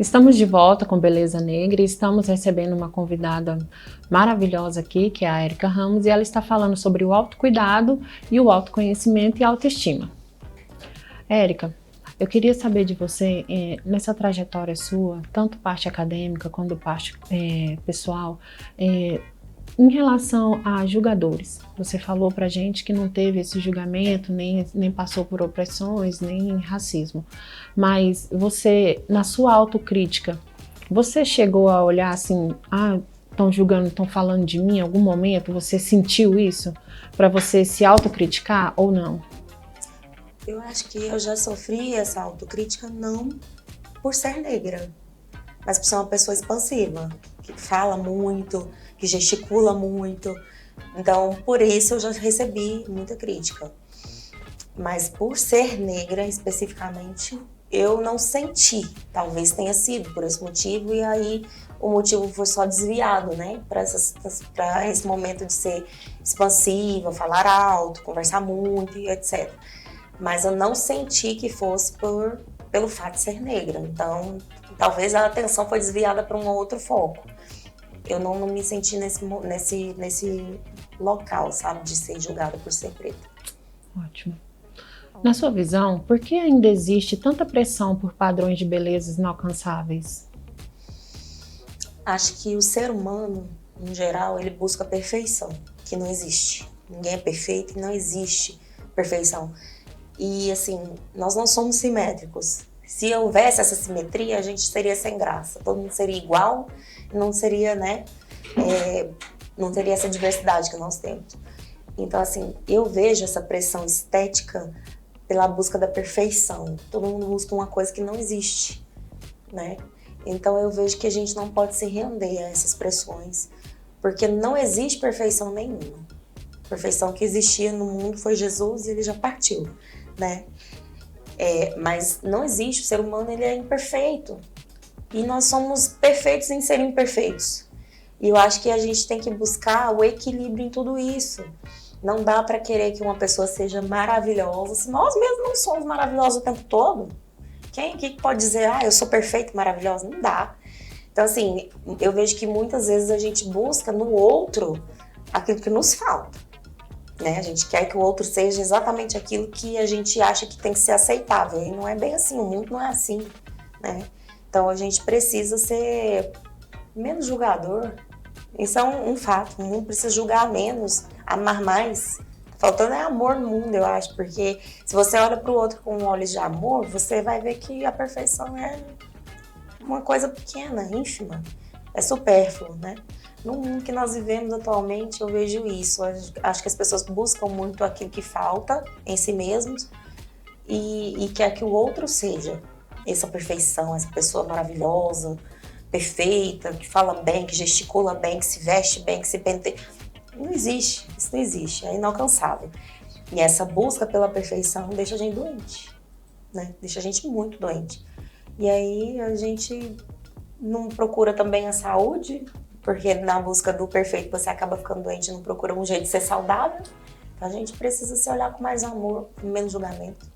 Estamos de volta com Beleza Negra e estamos recebendo uma convidada maravilhosa aqui, que é a Érica Ramos, e ela está falando sobre o autocuidado e o autoconhecimento e autoestima. Érica, eu queria saber de você, nessa trajetória sua, tanto parte acadêmica quanto parte pessoal, em relação a julgadores. Você falou pra gente que não teve esse julgamento, nem passou por opressões, nem racismo. Mas você, na sua autocrítica, você chegou a olhar assim, estão julgando, estão falando de mim em algum momento? Você sentiu isso para você se autocriticar ou não? Eu acho que eu já sofri essa autocrítica não por ser negra, mas por ser uma pessoa expansiva, que fala muito, que gesticula muito. Então, por isso eu já recebi muita crítica. Mas por ser negra especificamente, eu não senti. Talvez tenha sido por esse motivo, e aí o motivo foi só desviado, né? Para esse momento de ser expansiva, falar alto, conversar muito e etc. Mas eu não senti que fosse pelo fato de ser negra. Então, talvez a atenção foi desviada para um outro foco. Eu não me senti nesse local, sabe, de ser julgada por ser preta. Ótimo. Na sua visão, por que ainda existe tanta pressão por padrões de beleza inalcançáveis? Acho que o ser humano, em geral, ele busca perfeição, que não existe. Ninguém é perfeito e não existe perfeição. E, assim, nós não somos simétricos. Se houvesse essa simetria, a gente seria sem graça. Todo mundo seria igual, não seria, né? Não teria essa diversidade que nós temos. Então, assim, eu vejo essa pressão estética pela busca da perfeição. Todo mundo busca uma coisa que não existe, né? Então, eu vejo que a gente não pode se render a essas pressões, porque não existe perfeição nenhuma. A perfeição que existia no mundo foi Jesus e ele já partiu, né? Mas não existe, o ser humano ele é imperfeito. E nós somos perfeitos em ser imperfeitos. E eu acho que a gente tem que buscar o equilíbrio em tudo isso. Não dá para querer que uma pessoa seja maravilhosa se nós mesmos não somos maravilhosos o tempo todo. Quem pode dizer, eu sou perfeita e maravilhosa? Não dá. Então, assim, eu vejo que muitas vezes a gente busca no outro aquilo que nos falta, né? A gente quer que o outro seja exatamente aquilo que a gente acha que tem que ser aceitável. E não é bem assim, o mundo não é assim, né? Então, a gente precisa ser menos julgador. Isso é um fato. O mundo precisa julgar menos, amar mais. Faltando amor no mundo, eu acho. Porque se você olha para o outro com olhos de amor, você vai ver que a perfeição é uma coisa pequena, ínfima. É supérfluo, né? No mundo que nós vivemos atualmente, eu vejo isso. Eu acho que as pessoas buscam muito aquilo que falta em si mesmos e quer que o outro seja essa perfeição, essa pessoa maravilhosa, perfeita, que fala bem, que gesticula bem, que se veste bem, que se penteia. Não existe, isso não existe, é inalcançável. E essa busca pela perfeição deixa a gente doente, né? Deixa a gente muito doente. E aí a gente não procura também a saúde, porque na busca do perfeito você acaba ficando doente e não procura um jeito de ser saudável. Então a gente precisa se olhar com mais amor, com menos julgamento.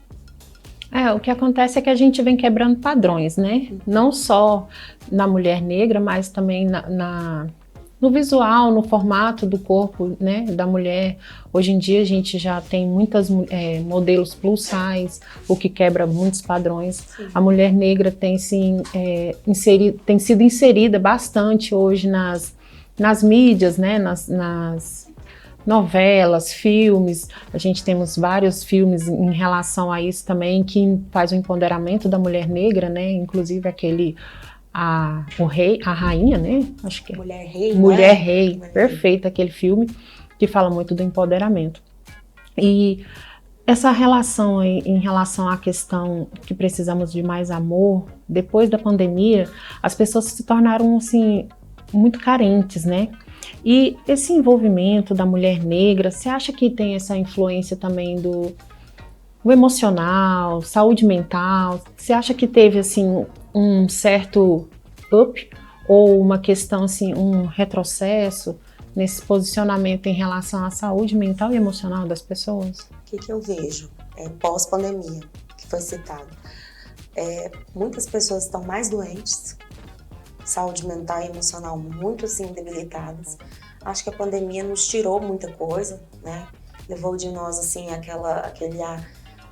O que acontece é que a gente vem quebrando padrões, né? Não só na mulher negra, mas também no visual, no formato do corpo, né, da mulher. Hoje em dia a gente já tem muitas modelos plus size, o que quebra muitos padrões. Sim. A mulher negra tem sido inserida bastante hoje nas mídias, né, nas novelas, filmes. A gente temos vários filmes em relação a isso também, que faz o empoderamento da mulher negra, né? Inclusive o rei, a rainha, né? Acho que é. Mulher Rei. Mulher Rei, perfeito, aquele filme que fala muito do empoderamento. E essa relação aí, em relação à questão que precisamos de mais amor, depois da pandemia, as pessoas se tornaram, assim, muito carentes, né? E esse envolvimento da mulher negra, você acha que tem essa influência também do emocional, saúde mental? Você acha que teve, assim, um certo up ou uma questão, assim, um retrocesso nesse posicionamento em relação à saúde mental e emocional das pessoas? O que eu vejo pós-pandemia, que foi citado? muitas pessoas estão mais doentes, saúde mental e emocional muito assim debilitadas. Acho que a pandemia nos tirou muita coisa, né? Levou de nós assim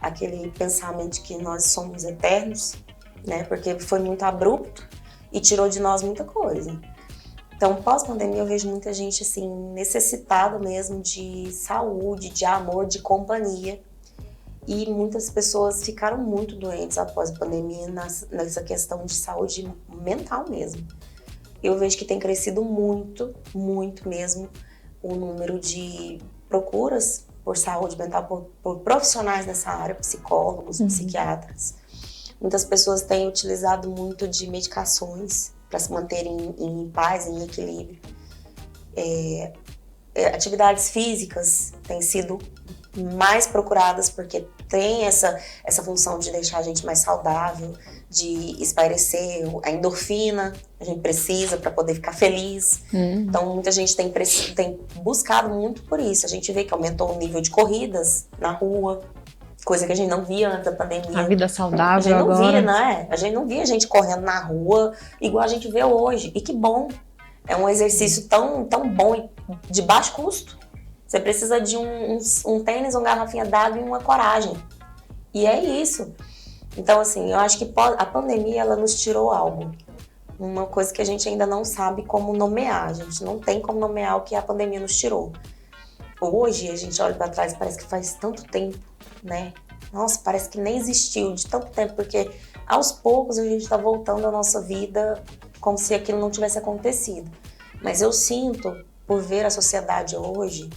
aquele pensamento de que nós somos eternos, né? Porque foi muito abrupto e tirou de nós muita coisa. Então, pós-pandemia, eu vejo muita gente assim necessitada mesmo de saúde, de amor, de companhia. E muitas pessoas ficaram muito doentes após a pandemia nessa questão de saúde mental mesmo. Eu vejo que tem crescido muito, muito mesmo o número de procuras por saúde mental por profissionais nessa área, psicólogos, psiquiatras. Muitas pessoas têm utilizado muito de medicações para se manterem em paz, em equilíbrio. Atividades físicas têm sido mais procuradas porque tem essa função de deixar a gente mais saudável, de espairecer a endorfina, a gente precisa para poder ficar feliz. Então muita gente tem buscado muito por isso. A gente vê que aumentou o nível de corridas na rua, coisa que a gente não via antes da pandemia. A vida saudável a gente não agora. Via, né? A gente não via gente correndo na rua igual a gente vê hoje. E que bom! É um exercício tão bom e de baixo custo. Você precisa de um tênis, uma garrafinha d'água e uma coragem. E é isso. Então, assim, eu acho que a pandemia, ela nos tirou algo. Uma coisa que a gente ainda não sabe como nomear. A gente não tem como nomear o que a pandemia nos tirou. Hoje, a gente olha para trás e parece que faz tanto tempo, né? Nossa, parece que nem existiu de tanto tempo, porque aos poucos a gente está voltando à nossa vida como se aquilo não tivesse acontecido. Mas eu sinto, por ver a sociedade hoje,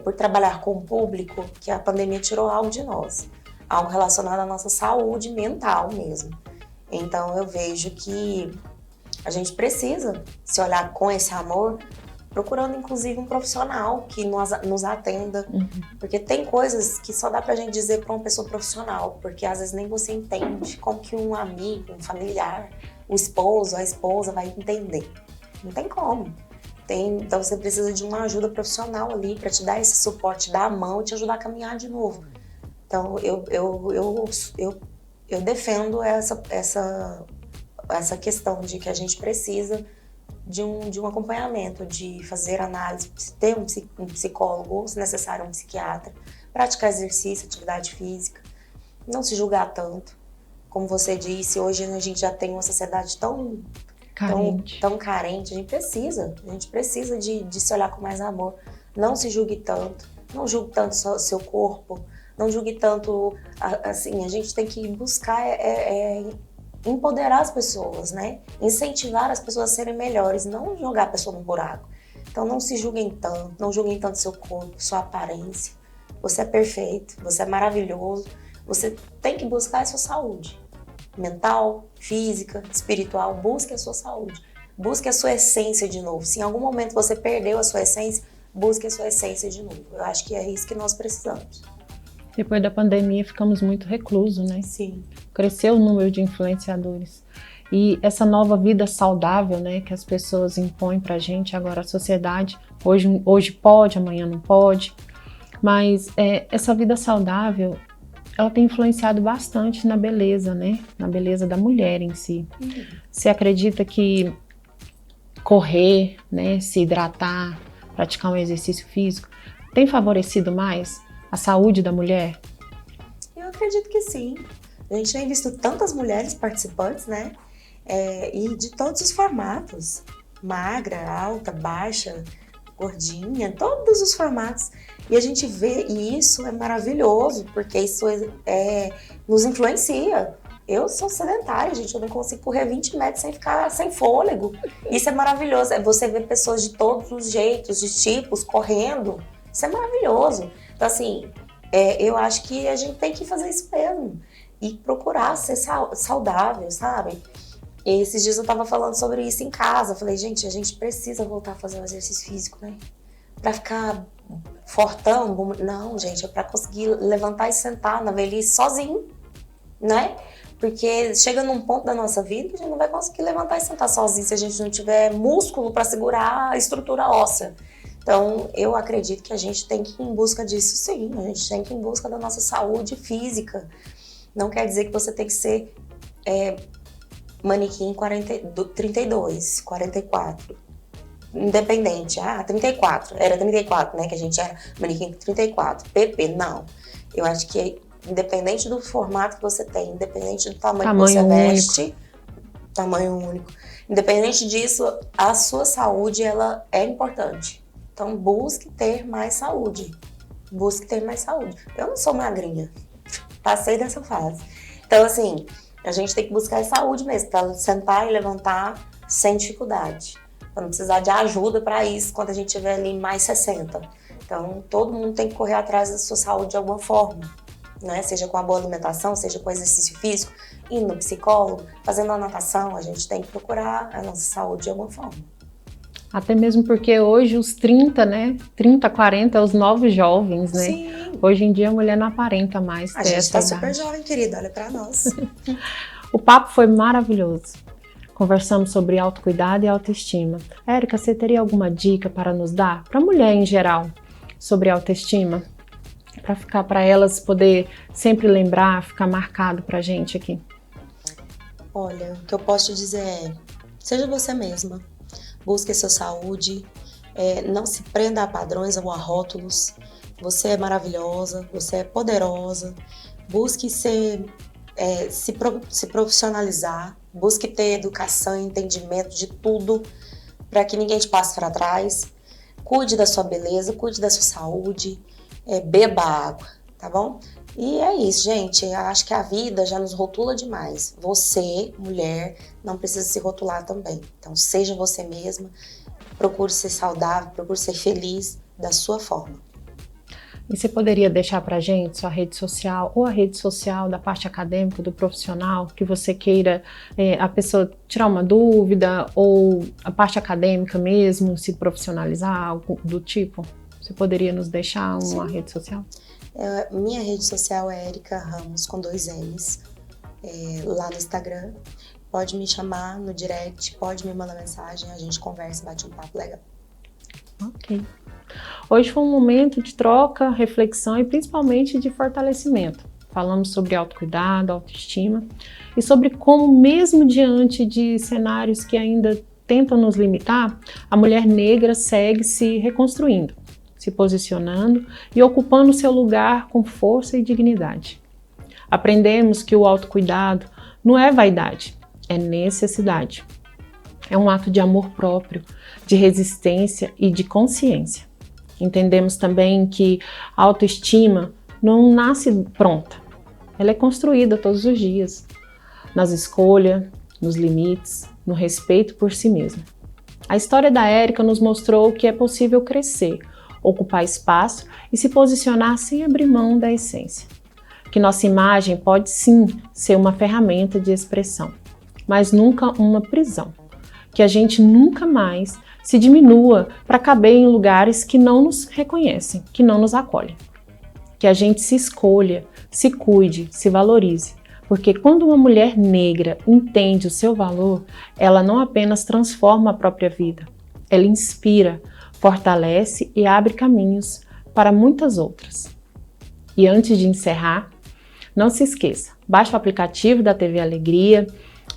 por trabalhar com o público, que a pandemia tirou algo de nós. Algo relacionado à nossa saúde mental mesmo. Então eu vejo que a gente precisa se olhar com esse amor, procurando inclusive um profissional que nos atenda. Porque tem coisas que só dá pra gente dizer pra uma pessoa profissional, porque às vezes nem você entende como que um amigo, um familiar, o esposo, a esposa vai entender. Não tem como. Então você precisa de uma ajuda profissional ali para te dar esse suporte, dar a mão e te ajudar a caminhar de novo. Então eu defendo essa questão de que a gente precisa de um acompanhamento, de fazer análise, ter um psicólogo ou, se necessário, um psiquiatra, praticar exercício, atividade física, não se julgar tanto. Como você disse, hoje a gente já tem uma sociedade tão carente, a gente precisa de se olhar com mais amor. Não se julgue tanto, não julgue tanto só o seu corpo, não julgue tanto, assim, a gente tem que buscar empoderar as pessoas, né? Incentivar as pessoas a serem melhores, não jogar a pessoa no buraco. Então não se julguem tanto, não julguem tanto seu corpo, sua aparência. Você é perfeito, você é maravilhoso, você tem que buscar a sua saúde. Mental, física, espiritual, busque a sua saúde. Busque a sua essência de novo. Se em algum momento você perdeu a sua essência, busque a sua essência de novo. Eu acho que é isso que nós precisamos. Depois da pandemia, ficamos muito reclusos, né? Sim. Cresceu o número de influenciadores. E essa nova vida saudável, né, que as pessoas impõem pra gente, agora a sociedade, hoje pode, amanhã não pode. Mas essa vida saudável, ela tem influenciado bastante na beleza, né? Na beleza da mulher em si. Você acredita que correr, né, se hidratar, praticar um exercício físico, tem favorecido mais a saúde da mulher? Eu acredito que sim. A gente tem visto tantas mulheres participantes, né? E de todos os formatos. Magra, alta, baixa, gordinha, todos os formatos. E a gente vê, e isso é maravilhoso, porque isso nos influencia. Eu sou sedentária, gente, eu não consigo correr 20 metros sem ficar sem fôlego. Isso é maravilhoso, você vê pessoas de todos os jeitos, de tipos, correndo. Isso é maravilhoso. Então, assim, eu acho que a gente tem que fazer isso mesmo. E procurar ser saudável, sabe? E esses dias eu tava falando sobre isso em casa. Eu falei, gente, a gente precisa voltar a fazer um exercício físico, né? Pra ficar fortão. Não, gente, é pra conseguir levantar e sentar na velhice sozinho, né? Porque chega num ponto da nossa vida que a gente não vai conseguir levantar e sentar sozinho se a gente não tiver músculo para segurar a estrutura óssea. Então, eu acredito que a gente tem que ir em busca disso, sim. A gente tem que ir em busca da nossa saúde física. Não quer dizer que você tem que ser manequim 32, 44. Independente. 34. Era 34, né? Que a gente era manequim 34. PP, não. Eu acho que independente do formato que você tem, independente do tamanho que você veste, tamanho único, independente disso, a sua saúde, ela é importante. Então, busque ter mais saúde. Busque ter mais saúde. Eu não sou magrinha. Passei dessa fase. Então, assim, a gente tem que buscar saúde mesmo, para sentar e levantar sem dificuldade. Para não precisar de ajuda para isso quando a gente tiver ali mais 60. Então, todo mundo tem que correr atrás da sua saúde de alguma forma, né? Seja com a boa alimentação, seja com exercício físico, indo no psicólogo, fazendo a natação, a gente tem que procurar a nossa saúde de alguma forma. Até mesmo porque hoje os 30, né? 30, 40 os novos jovens, né? Sim. Hoje em dia a mulher não aparenta mais ter essa idade. A gente tá super jovem, querida, olha pra nós. O papo foi maravilhoso. Conversamos sobre autocuidado e autoestima. Érica, você teria alguma dica para nos dar? Para a mulher em geral, sobre autoestima? Para elas poder sempre lembrar, ficar marcado pra gente aqui. Olha, o que eu posso te dizer é, seja você mesma. Busque a sua saúde, não se prenda a padrões ou a rótulos. Você é maravilhosa, você é poderosa. Busque se profissionalizar, busque ter educação e entendimento de tudo para que ninguém te passe para trás. Cuide da sua beleza, cuide da sua saúde, beba água, tá bom? E é isso, gente. Eu acho que a vida já nos rotula demais. Você, mulher, não precisa se rotular também. Então, seja você mesma, procure ser saudável, procure ser feliz da sua forma. E você poderia deixar pra gente sua rede social ou a rede social da parte acadêmica, do profissional, que você queira a pessoa tirar uma dúvida ou a parte acadêmica mesmo, se profissionalizar, algo do tipo? Você poderia nos deixar uma Sim. rede social? Minha rede social é Érica Ramos, com 2 M's, lá no Instagram. Pode me chamar no direct, pode me mandar mensagem, a gente conversa, bate um papo legal. Ok. Hoje foi um momento de troca, reflexão e principalmente de fortalecimento. Falamos sobre autocuidado, autoestima e sobre como, mesmo diante de cenários que ainda tentam nos limitar, a mulher negra segue se reconstruindo, se posicionando e ocupando seu lugar com força e dignidade. Aprendemos que o autocuidado não é vaidade, é necessidade. É um ato de amor próprio, de resistência e de consciência. Entendemos também que a autoestima não nasce pronta. Ela é construída todos os dias, nas escolhas, nos limites, no respeito por si mesma. A história da Érica nos mostrou que é possível crescer, ocupar espaço e se posicionar sem abrir mão da essência. Que nossa imagem pode sim ser uma ferramenta de expressão, mas nunca uma prisão. Que a gente nunca mais se diminua para caber em lugares que não nos reconhecem, que não nos acolhem. Que a gente se escolha, se cuide, se valorize, porque quando uma mulher negra entende o seu valor, ela não apenas transforma a própria vida, ela inspira, fortalece e abre caminhos para muitas outras. E antes de encerrar, não se esqueça, baixe o aplicativo da TV Alegria,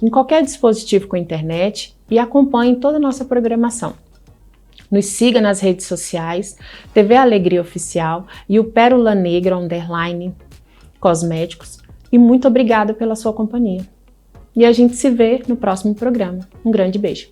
em qualquer dispositivo com internet e acompanhe toda a nossa programação. Nos siga nas redes sociais, TV Alegria Oficial e o Pérola Negra _ Cosméticos. E muito obrigada pela sua companhia. E a gente se vê no próximo programa. Um grande beijo.